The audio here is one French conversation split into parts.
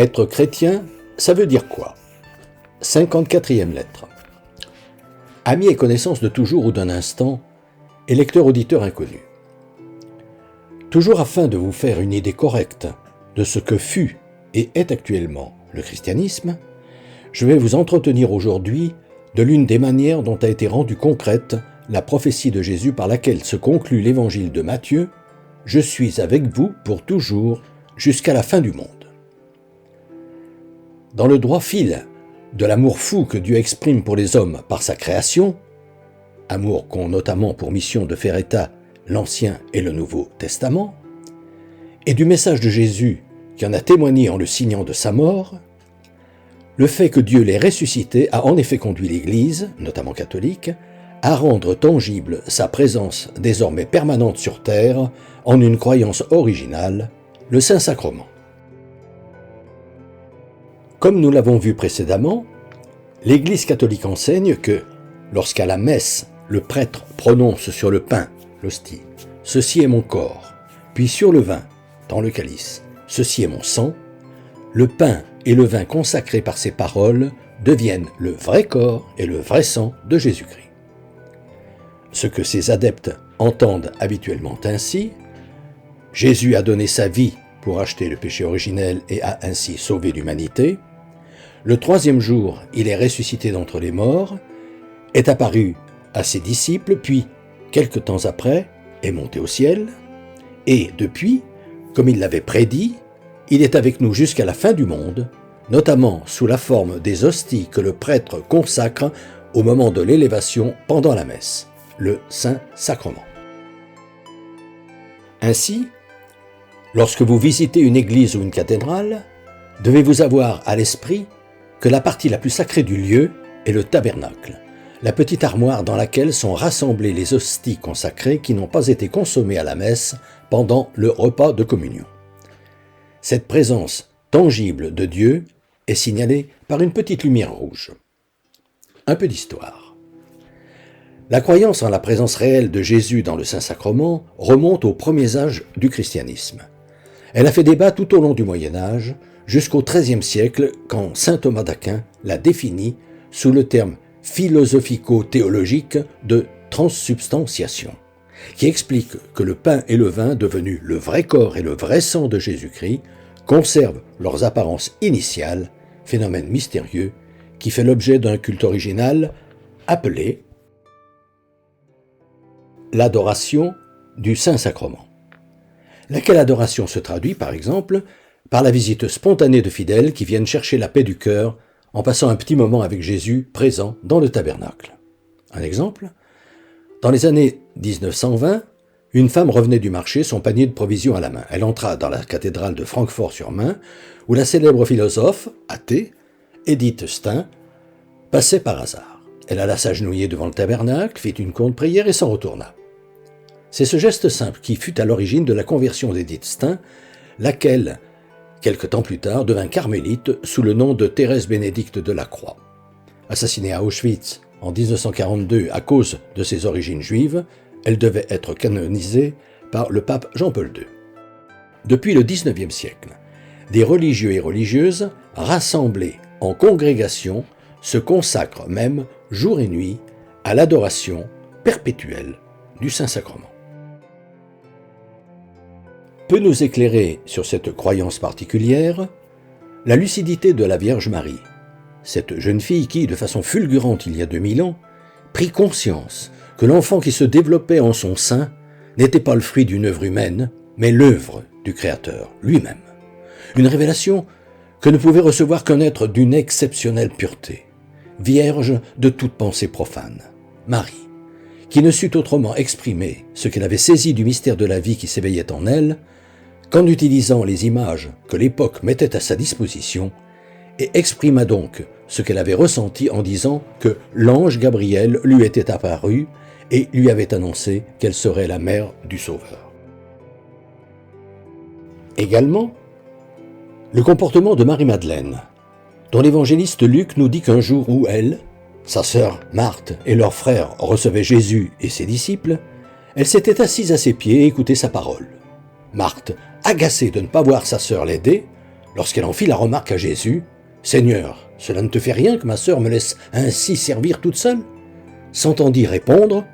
Être chrétien, ça veut dire quoi? 54e lettre. Amis et connaissances de toujours ou d'un instant, et lecteur-auditeur inconnu. Toujours afin de vous faire une idée correcte de ce que fut et est actuellement le christianisme, je vais vous entretenir aujourd'hui de l'une des manières dont a été rendue concrète la prophétie de Jésus par laquelle se conclut l'évangile de Matthieu « Je suis avec vous pour toujours, jusqu'à la fin du monde ». Dans le droit fil de l'amour fou que Dieu exprime pour les hommes par sa création, amour qu'ont notamment pour mission de faire état l'Ancien et le Nouveau Testament, et du message de Jésus qui en a témoigné en le signant de sa mort, le fait que Dieu l'ait ressuscité a en effet conduit l'Église, notamment catholique, à rendre tangible sa présence désormais permanente sur terre en une croyance originale, le Saint-Sacrement. Comme nous l'avons vu précédemment, l'Église catholique enseigne que, lorsqu'à la messe, le prêtre prononce sur le pain, l'hostie, « Ceci est mon corps », puis sur le vin, dans le calice, « Ceci est mon sang », le pain et le vin consacrés par ces paroles deviennent le vrai corps et le vrai sang de Jésus-Christ. Ce que ces adeptes entendent habituellement ainsi, Jésus a donné sa vie pour acheter le péché originel et a ainsi sauvé l'humanité, le troisième jour, il est ressuscité d'entre les morts, est apparu à ses disciples, puis, quelque temps après, est monté au ciel, et depuis, comme il l'avait prédit, il est avec nous jusqu'à la fin du monde, notamment sous la forme des hosties que le prêtre consacre au moment de l'élévation pendant la messe, le Saint-Sacrement. Ainsi, lorsque vous visitez une église ou une cathédrale, devez-vous avoir à l'esprit que la partie la plus sacrée du lieu est le tabernacle, la petite armoire dans laquelle sont rassemblées les hosties consacrées qui n'ont pas été consommées à la messe pendant le repas de communion. Cette présence tangible de Dieu est signalée par une petite lumière rouge. Un peu d'histoire. La croyance en la présence réelle de Jésus dans le Saint-Sacrement remonte aux premiers âges du christianisme. Elle a fait débat tout au long du Moyen-Âge, jusqu'au XIIIe siècle, quand saint Thomas d'Aquin l'a définie sous le terme philosophico-théologique de transsubstantiation, qui explique que le pain et le vin, devenus le vrai corps et le vrai sang de Jésus-Christ, conservent leurs apparences initiales, phénomène mystérieux qui fait l'objet d'un culte original appelé l'adoration du Saint-Sacrement. Laquelle adoration se traduit, par exemple, par la visite spontanée de fidèles qui viennent chercher la paix du cœur en passant un petit moment avec Jésus présent dans le tabernacle. Un exemple, dans les années 1920, une femme revenait du marché, son panier de provisions à la main. Elle entra dans la cathédrale de Francfort-sur-Main, où la célèbre philosophe, athée, Edith Stein, passait par hasard. Elle alla s'agenouiller devant le tabernacle, fit une courte prière et s'en retourna. C'est ce geste simple qui fut à l'origine de la conversion d'Edith Stein, laquelle, quelque temps plus tard, devint carmélite sous le nom de Thérèse Bénédicte de la Croix. Assassinée à Auschwitz en 1942 à cause de ses origines juives, elle devait être canonisée par le pape Jean-Paul II. Depuis le XIXe siècle, des religieux et religieuses, rassemblés en congrégation, se consacrent même jour et nuit à l'adoration perpétuelle du Saint-Sacrement. Peut nous éclairer sur cette croyance particulière la lucidité de la Vierge Marie, cette jeune fille qui, de façon fulgurante il y a 2000 ans, prit conscience que l'enfant qui se développait en son sein n'était pas le fruit d'une œuvre humaine, mais l'œuvre du Créateur lui-même. Une révélation que ne pouvait recevoir qu'un être d'une exceptionnelle pureté, vierge de toute pensée profane, Marie, qui ne sut autrement exprimer ce qu'elle avait saisi du mystère de la vie qui s'éveillait en elle, qu'en utilisant les images que l'époque mettait à sa disposition, et exprima donc ce qu'elle avait ressenti en disant que l'ange Gabriel lui était apparu et lui avait annoncé qu'elle serait la mère du Sauveur. Également, le comportement de Marie-Madeleine, dont l'évangéliste Luc nous dit qu'un jour où elle, sa sœur Marthe et leurs frères recevaient Jésus et ses disciples, elle s'était assise à ses pieds et écoutait sa parole. Marthe, agacée de ne pas voir sa sœur l'aider, lorsqu'elle en fit la remarque à Jésus, « Seigneur, cela ne te fait rien que ma sœur me laisse ainsi servir toute seule ?» s'entendit répondre,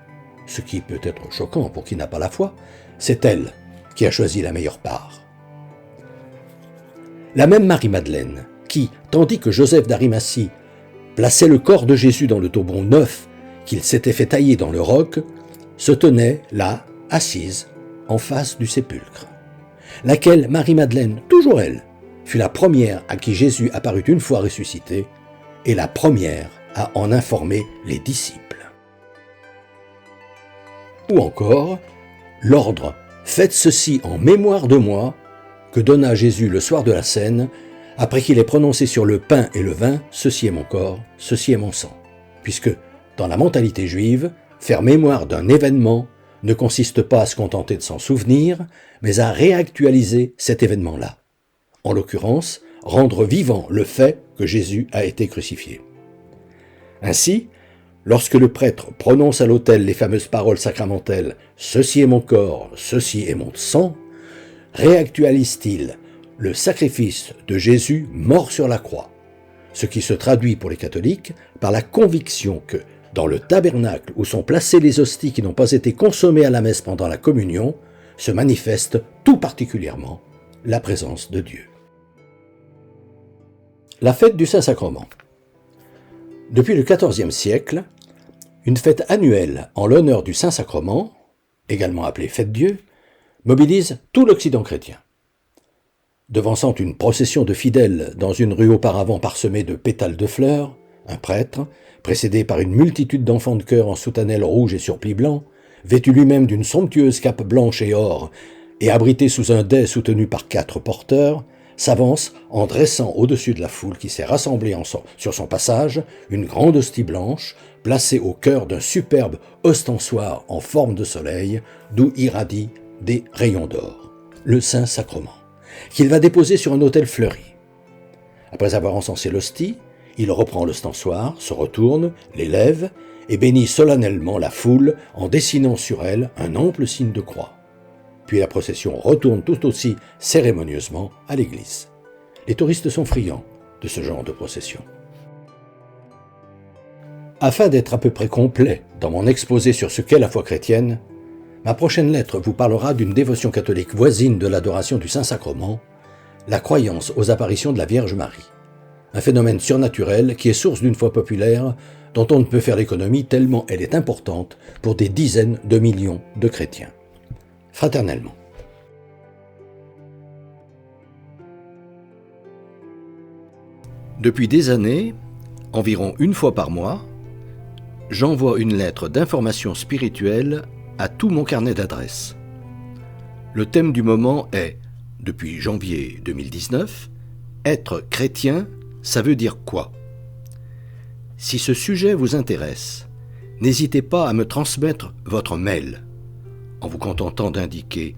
ce qui peut être choquant pour qui n'a pas la foi, c'est elle qui a choisi la meilleure part. La même Marie-Madeleine, qui, tandis que Joseph d'Arimathie plaçait le corps de Jésus dans le tombeau neuf qu'il s'était fait tailler dans le roc, se tenait là, assise, en face du sépulcre. Laquelle Marie-Madeleine, toujours elle, fut la première à qui Jésus apparut une fois ressuscité et la première à en informer les disciples. Ou encore, l'ordre « Faites ceci en mémoire de moi » que donna Jésus le soir de la Cène, après qu'il ait prononcé sur le pain et le vin « Ceci est mon corps, ceci est mon sang ». Puisque, dans la mentalité juive, faire mémoire d'un événement ne consiste pas à se contenter de s'en souvenir, mais à réactualiser cet événement-là. En l'occurrence, rendre vivant le fait que Jésus a été crucifié. Ainsi, lorsque le prêtre prononce à l'autel les fameuses paroles sacramentelles « Ceci est mon corps, ceci est mon sang », réactualise-t-il le sacrifice de Jésus mort sur la croix, ce qui se traduit pour les catholiques par la conviction que, dans le tabernacle où sont placées les hosties qui n'ont pas été consommées à la messe pendant la communion, se manifeste tout particulièrement la présence de Dieu. La fête du Saint-Sacrement. Depuis le XIVe siècle, une fête annuelle en l'honneur du Saint-Sacrement, également appelée Fête-Dieu, mobilise tout l'Occident chrétien. Devançant une procession de fidèles dans une rue auparavant parsemée de pétales de fleurs, un prêtre, précédé par une multitude d'enfants de chœur en soutanelle rouge et surplis blanc, vêtu lui-même d'une somptueuse cape blanche et or, et abrité sous un dais soutenu par 4 porteurs, s'avance en dressant au-dessus de la foule qui s'est rassemblée sur son passage une grande hostie blanche, placée au cœur d'un superbe ostensoir en forme de soleil, d'où irradient des rayons d'or, le Saint-Sacrement, qu'il va déposer sur un autel fleuri. Après avoir encensé l'hostie, il reprend l'ostensoir, se retourne, l'élève et bénit solennellement la foule en dessinant sur elle un ample signe de croix. Puis la procession retourne tout aussi cérémonieusement à l'église. Les touristes sont friands de ce genre de procession. Afin d'être à peu près complet dans mon exposé sur ce qu'est la foi chrétienne, ma prochaine lettre vous parlera d'une dévotion catholique voisine de l'adoration du Saint-Sacrement, la croyance aux apparitions de la Vierge Marie. Un phénomène surnaturel qui est source d'une foi populaire dont on ne peut faire l'économie tellement elle est importante pour des dizaines de millions de chrétiens. Fraternellement. Depuis des années, environ une fois par mois, j'envoie une lettre d'information spirituelle à tout mon carnet d'adresses. Le thème du moment est, depuis janvier 2019, « Être chrétien, ça veut dire quoi ?» Si ce sujet vous intéresse, n'hésitez pas à me transmettre votre mail, en vous contentant d'indiquer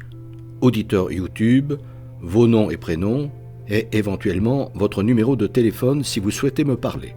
auditeur YouTube, vos noms et prénoms, et éventuellement votre numéro de téléphone si vous souhaitez me parler.